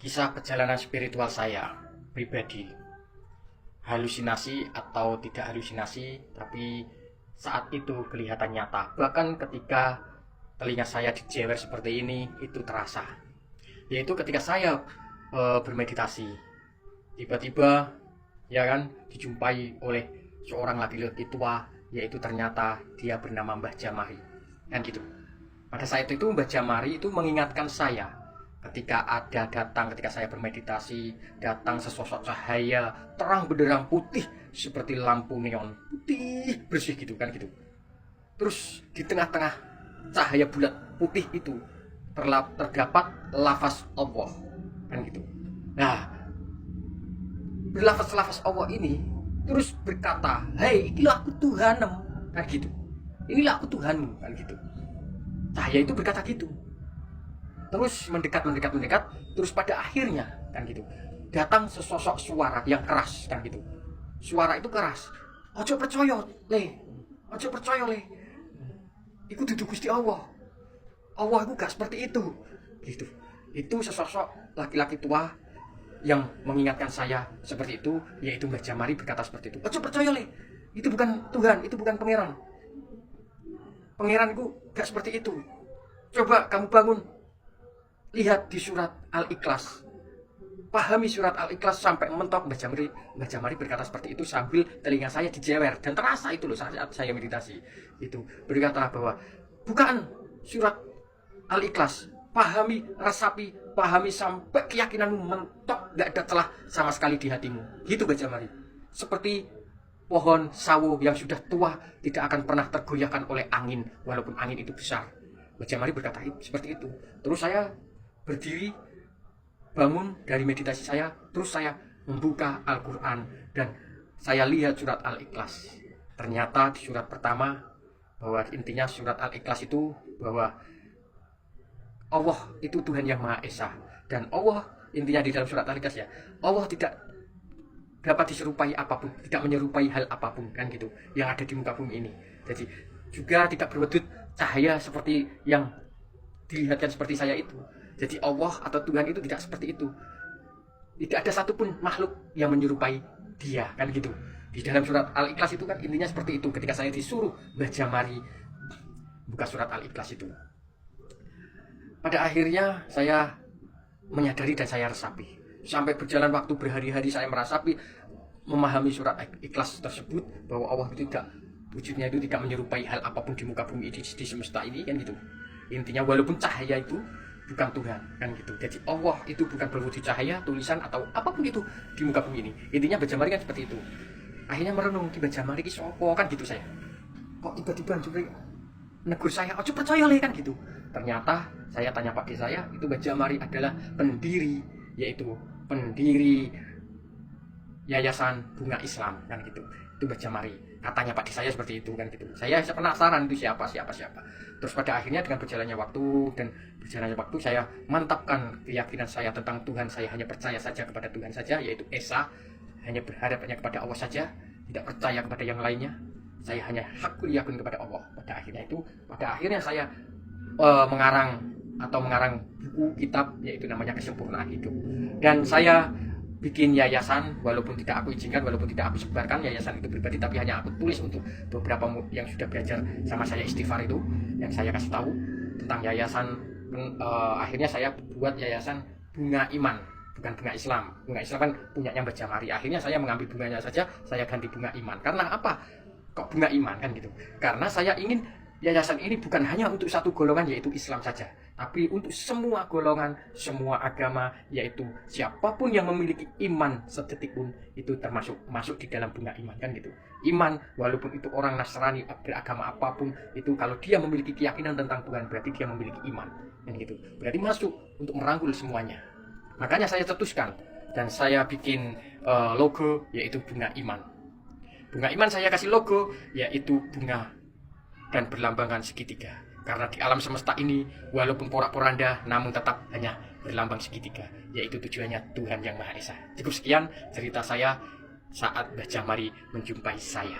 Kisah perjalanan spiritual saya pribadi, halusinasi atau tidak halusinasi, tapi saat itu kelihatan nyata. Bahkan ketika telinga saya dijewer seperti ini, itu terasa. Yaitu ketika saya bermeditasi, tiba-tiba ya kan dijumpai oleh seorang laki-laki tua, yaitu ternyata dia bernama Mbah Jamari, kan gitu. Pada saat itu Mbah Jamari itu mengingatkan saya ketika saya bermeditasi, datang sesosok cahaya terang benderang putih seperti lampu neon, putih bersih gitu kan gitu. Terus di tengah-tengah cahaya bulat putih itu terdapat lafaz Allah, kan gitu. Nah, berlafaz-lafaz Allah ini terus berkata, "Hei, inilah aku Tuhanmu," kan gitu. "Inilah aku Tuhanmu," kan gitu. Cahaya itu berkata gitu. Terus mendekat, terus pada akhirnya kan gitu datang sesosok suara yang keras, kan gitu. Suara itu keras. "Ojo percaya le, ojo percaya le, iku dudu Gusti Allah. Allah itu gak seperti itu," gitu. Itu sesosok laki-laki tua yang mengingatkan saya seperti itu, yaitu Mbah Jamari berkata seperti itu. "Ojo percaya le, itu bukan Tuhan, itu bukan pangeran. Pangeran itu gak seperti itu. Coba kamu bangun, lihat di surat Al-Ikhlas, pahami surat Al-Ikhlas sampai mentok." Mbah Jamari berkata seperti itu sambil telinga saya dijewer dan terasa itu loh saat saya meditasi. Itu berkata bahwa bukan surat Al-Ikhlas, pahami, resapi, pahami sampai keyakinanmu mentok, gak ada celah sama sekali di hatimu. Gitu Mbah Jamari. Seperti pohon sawo yang sudah tua tidak akan pernah tergoyahkan oleh angin walaupun angin itu besar. Mbah Jamari berkata seperti itu. Terus saya berdiri, bangun dari meditasi saya, terus saya membuka Al-Quran dan saya lihat surat Al-Ikhlas. Ternyata di surat pertama, bahwa intinya surat Al-Ikhlas itu bahwa Allah itu Tuhan yang Maha Esa, dan Allah, intinya di dalam surat Al-Ikhlas ya, Allah tidak dapat diserupai apapun, tidak menyerupai hal apapun, kan gitu, yang ada di muka bumi ini. Jadi juga tidak berwujud cahaya seperti yang dilihatkan seperti saya itu. Jadi Allah atau Tuhan itu tidak seperti itu. Tidak ada satupun makhluk yang menyerupai dia, kan gitu. Di dalam surat Al-Ikhlas itu kan intinya seperti itu. Ketika saya disuruh Mbah Jamari buka surat Al-Ikhlas itu, pada akhirnya saya menyadari dan saya resapi. Sampai berjalan waktu berhari-hari saya merasapi, memahami surat Ikhlas tersebut, bahwa Allah itu tidak, wujudnya itu tidak menyerupai hal apapun di muka bumi di semesta ini, kan gitu. Intinya walaupun cahaya itu bukan Tuhan, kan gitu. Jadi Allah itu bukan berwujud cahaya, tulisan atau apapun itu di muka bumi ini. Intinya Mbah Jamari kan seperti itu. Akhirnya merenung, Mbah Jamari ini sopo, kan gitu saya. Kok tiba-tiba negur saya, "Ojo percaya le," kan gitu. Ternyata saya tanya pakai saya, itu Mbah Jamari adalah pendiri, yaitu pendiri Yayasan Bunga Islam, kan gitu. Itu Mbah Jamari. Katanya Pak saya seperti itu, kan gitu. Saya penasaran itu siapa. Terus pada akhirnya dengan berjalannya waktu saya mantapkan keyakinan saya tentang Tuhan. Saya hanya percaya saja kepada Tuhan saja, yaitu Esa. Hanya berharap hanya kepada Allah saja, tidak percaya kepada yang lainnya. Saya hanya hakul yakin kepada Allah. Pada akhirnya saya mengarang buku kitab, yaitu namanya Kesempurnaan Hidup. Dan saya bikin yayasan, walaupun tidak aku izinkan, walaupun tidak aku sebarkan, yayasan itu pribadi, tapi hanya aku tulis untuk beberapa yang sudah belajar sama saya istighfar itu, yang saya kasih tahu tentang yayasan. Akhirnya saya buat yayasan Bunga Iman, bukan Bunga Islam. Bunga Islam kan punyanya Mbah Jamari. Akhirnya saya mengambil bunganya saja, saya ganti Bunga Iman. Karena apa? Kok Bunga Iman, kan gitu? Karena saya ingin yayasan ini bukan hanya untuk satu golongan, yaitu Islam saja, tapi untuk semua golongan, semua agama, yaitu siapapun yang memiliki iman sedetik pun itu masuk di dalam Bunga Iman, kan gitu. Iman, walaupun itu orang Nasrani, beragama apapun, itu kalau dia memiliki keyakinan tentang Tuhan, berarti dia memiliki iman, kan gitu. Berarti masuk untuk merangkul semuanya. Makanya saya cetuskan dan saya bikin logo, yaitu Bunga Iman. Bunga Iman saya kasih logo, yaitu bunga dan berlambangkan segitiga. Karena di alam semesta ini, walaupun porak-poranda, namun tetap hanya berlambang segitiga, yaitu tujuannya Tuhan Yang Maha Esa. Cukup sekian cerita saya saat Mbah Jamari menjumpai saya.